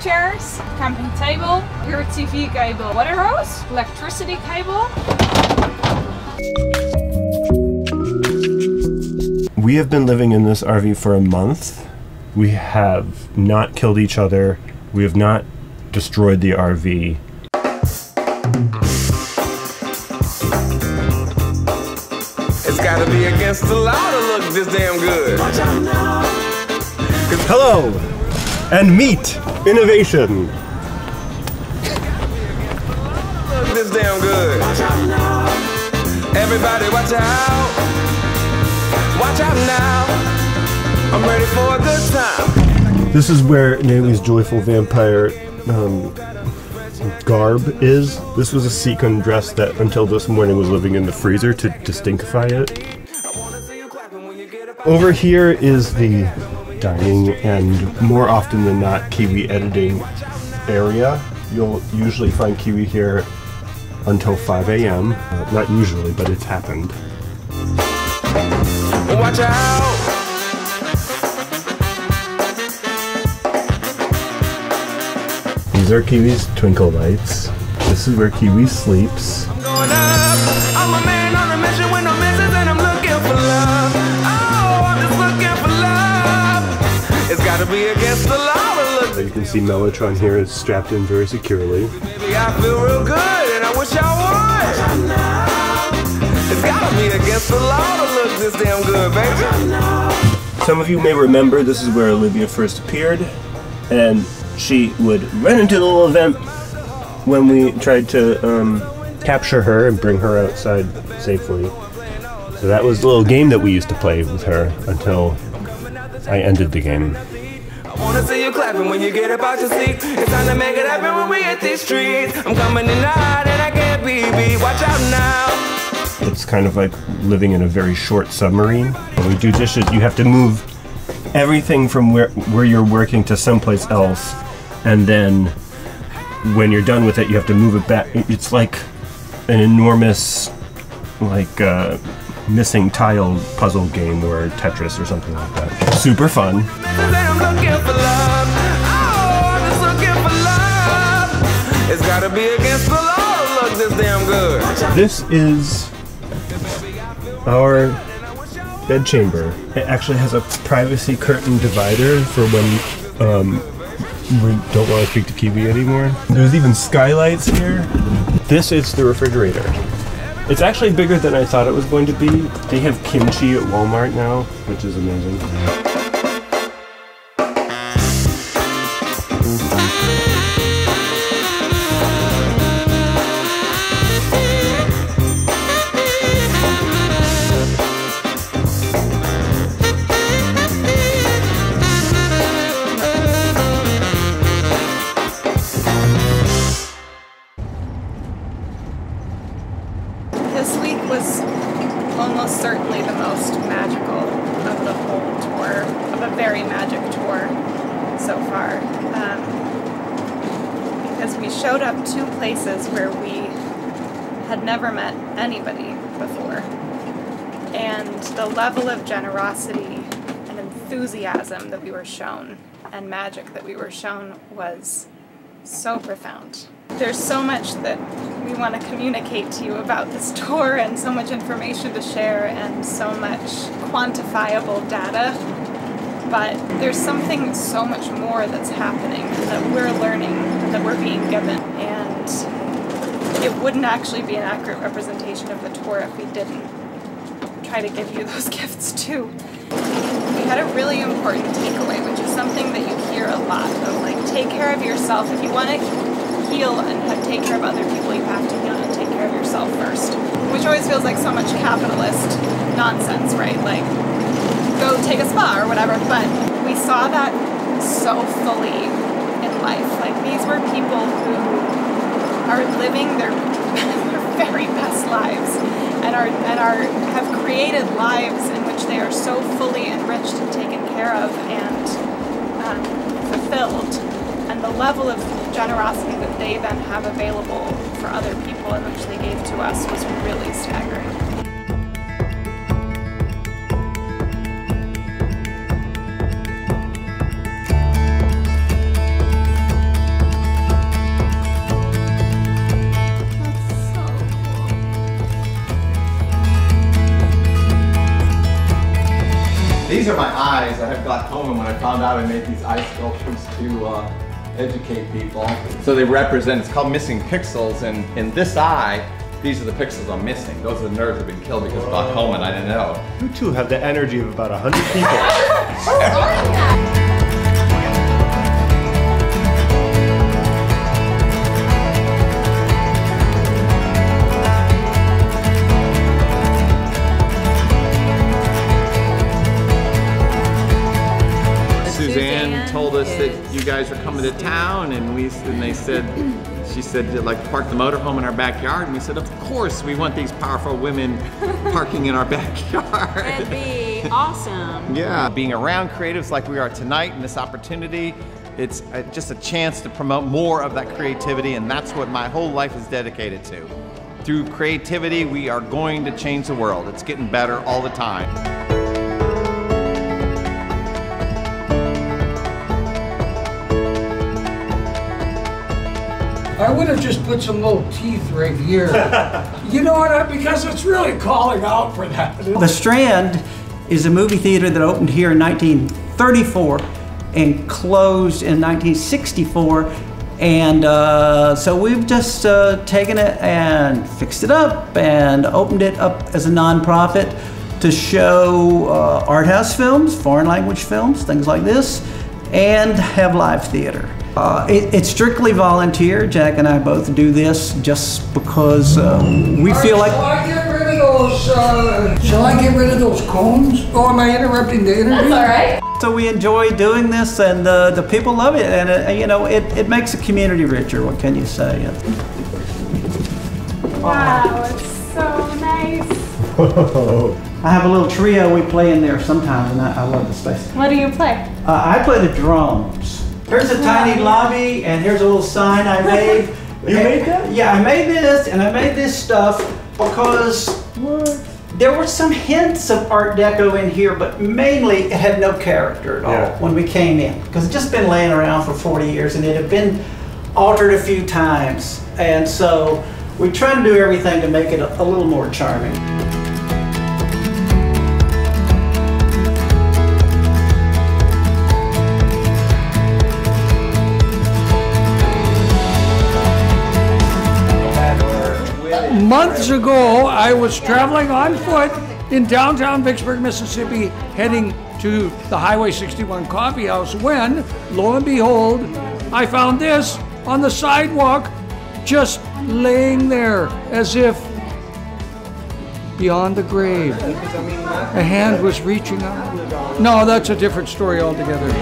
chairs, camping table, your TV cable, water hose, electricity cable. We have been living in this RV for a month. We have not killed each other. We have not destroyed the RV. It's gotta be against the law to look this damn good. Hello, and meet innovation. Look this damn good. Everybody watch out. Watch out now. I'm ready for a good time. This is where Naomi's joyful vampire garb is. This was a sequin dress that until this morning was living in the freezer to distinctify it. Over here is the dining and more often than not Kiwi editing area. You'll usually find Kiwi here until 5 a.m. Not usually, but it's happened. Watch out. These are Kiwi's twinkle lights. This is where Kiwi sleeps. I'm going up. I'm a man on a mission with no missions and I'm looking for love. Oh, I'm just looking for love. It's gotta be against the law to look. You can see Mellotron here is strapped in very securely. Baby, I feel real good and I wish I would. It's gotta be against the law to look this damn good, baby. Some of you may remember this is where Olivia first appeared, and she would run into the little event when we tried to capture her and bring her outside safely. So that was the little game that we used to play with her until I ended the game. I wanna see you clapping when you get up out your seat. It's time to make it happen when we hit these streets. I'm coming in hot and I can't be beat. Watch out now. It's kind of like living in a very short submarine. When we do dishes, you have to move everything from where you're working to someplace else, and then when you're done with it, you have to move it back. It's like an enormous, like missing tile puzzle game or Tetris or something like that. Super fun. I'm looking for love. Oh, I'm just looking for love. It's gotta be against the law to look this damn good. This is our bed chamber. It actually has a privacy curtain divider for when we don't want to speak to Kiwi anymore. There's even skylights here. This is the refrigerator. It's actually bigger than I thought it was going to be. They have kimchi at Walmart now, which is amazing. This week was almost certainly the most magical of the whole tour, of a very magic tour so far. Because we showed up 2 places where we had never met anybody before. And the level of generosity and enthusiasm that we were shown and magic that we were shown was so profound. There's so much that we want to communicate to you about this tour and so much information to share and so much quantifiable data, but there's something so much more that's happening that we're learning, that we're being given, and it wouldn't actually be an accurate representation of the tour if we didn't try to give you those gifts too. We had a really important takeaway, which is something that you hear a lot of, like, take care of yourself. If you want to heal and take care of other people, you have to heal and take care of yourself first. Which always feels like so much capitalist nonsense, right? Like, go take a spa or whatever. But we saw that so fully in life. Like, these were people who are living their very best lives and have created lives in which they are so fully enriched and taken care of and fulfilled. And the level of generosity that they then have available for other people and which they gave to us was really staggering. back home, and when I found out, I made these ice sculptures to educate people. So they represent, it's called missing pixels, and in this eye, these are the pixels I'm missing. Those are the nerves that have been killed because of glaucoma, and I didn't know. You two have the energy of about 100 people. Suzanne told us that you guys are coming to town, and she said, like, park the motorhome in our backyard, and we said, of course, we want these powerful women parking in our backyard. That'd be awesome. Yeah, being around creatives like we are tonight and this opportunity, it's just a chance to promote more of that creativity, and that's what my whole life is dedicated to. Through creativity, we are going to change the world. It's getting better all the time. I would have just put some little teeth right here. You know what? Because it's really calling out for that. The Strand is a movie theater that opened here in 1934 and closed in 1964. And so we've just taken it and fixed it up and opened it up as a nonprofit to show art house films, foreign language films, things like this, and have live theater. It's strictly volunteer. Jack and I both do this just because we feel like... Shall I get rid of those cones? Oh, am I interrupting the interview? That's all right. So we enjoy doing this, and the people love it, and you know, it makes the community richer. What can you say? Wow, it's so nice. I have a little trio we play in there sometimes, and I love the space. What do you play? I play the drums. Here's a tiny lobby, and here's a little sign I made. You made that? Yeah, I made this, and I made this stuff because there were some hints of Art Deco in here, but mainly it had no character at all when we came in, because it's just been laying around for 40 years, and it had been altered a few times, and so we try to do everything to make it a little more charming. Months ago, I was traveling on foot in downtown Vicksburg, Mississippi, heading to the Highway 61 coffee house when, lo and behold, I found this on the sidewalk, just laying there as if beyond the grave. A hand was reaching out. No, that's a different story altogether.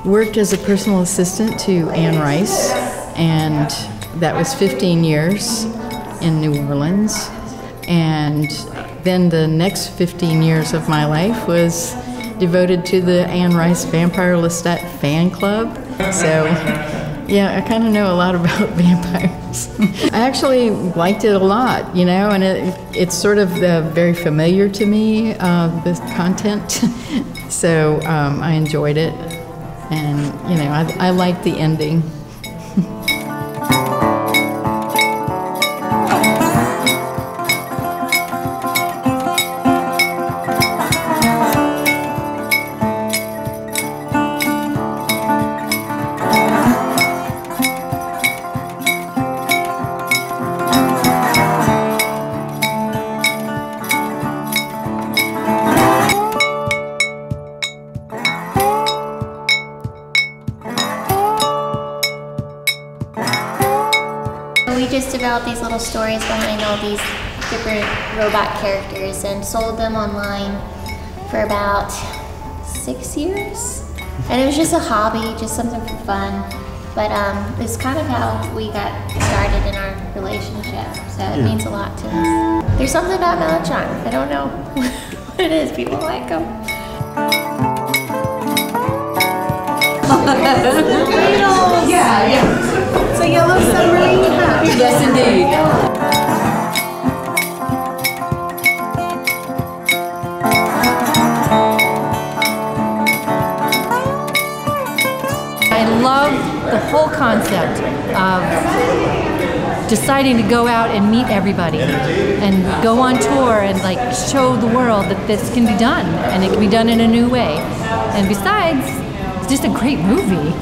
Worked as a personal assistant to Anne Rice, and that was 15 years in New Orleans. And then the next 15 years of my life was devoted to the Anne Rice Vampire Lestat fan club. So yeah, I kind of know a lot about vampires. I actually liked it a lot, you know, and it's sort of very familiar to me, the content. So I enjoyed it. And, you know, I like the ending. just developed these little stories behind all these different robot characters and sold them online for about 6 years. And it was just a hobby, just something for fun. But it's kind of how we got started in our relationship. So it means a lot to us. There's something about Mellotron. I don't know what it is. People like them. Yeah. It's a yellow submarine hat. Yes, indeed. I love the whole concept of deciding to go out and meet everybody and go on tour and like show the world that this can be done and it can be done in a new way. And besides, it's just a great movie.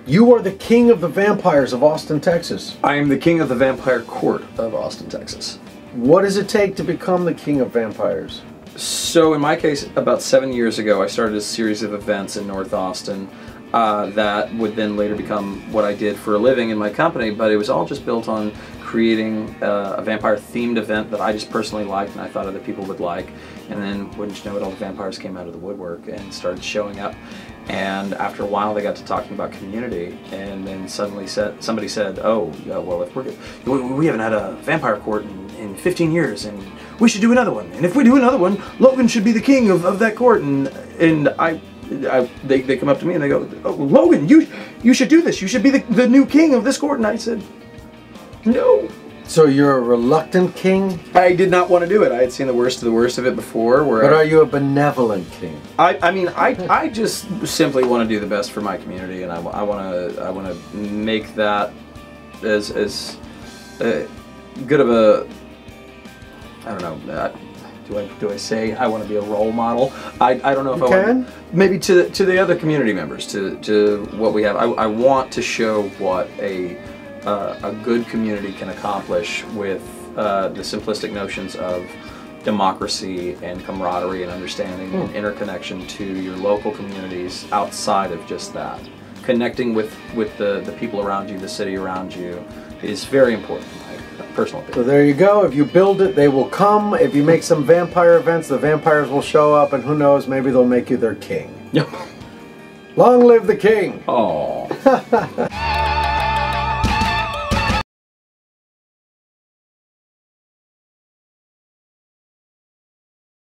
You are the king of the vampires of Austin, Texas. I am the king of the vampire court of Austin, Texas. What does it take to become the king of vampires? So in my case, about 7 years ago, I started a series of events in North Austin that would then later become what I did for a living in my company, but it was all just built on creating a vampire-themed event that I just personally liked and I thought other people would like. And then, wouldn't you know it, all the vampires came out of the woodwork and started showing up. And after a while, they got to talking about community, and then suddenly somebody said, "Oh, yeah, well, if we haven't had a vampire court in 15 years, and we should do another one. And if we do another one, Logan should be the king of that court." And they come up to me and they go, "Oh, Logan, you should do this. You should be the new king of this court." And I said, "No." So you're a reluctant king? I did not want to do it. I had seen the worst of it before. But are you a benevolent king? I mean, I just simply want to do the best for my community, and I want to make that as good of a, I don't know. Do I say I want to be a role model? I don't know if I want, maybe to the other community members, to what we have. I want to show what a good community can accomplish with the simplistic notions of democracy and camaraderie and understanding and interconnection to your local communities outside of just that. Connecting with the people around you, the city around you, is very important. Personal opinion. So there you go. If you build it, they will come. If you make some vampire events, the vampires will show up, and who knows, maybe they'll make you their king. Yep. Long live the king! Oh.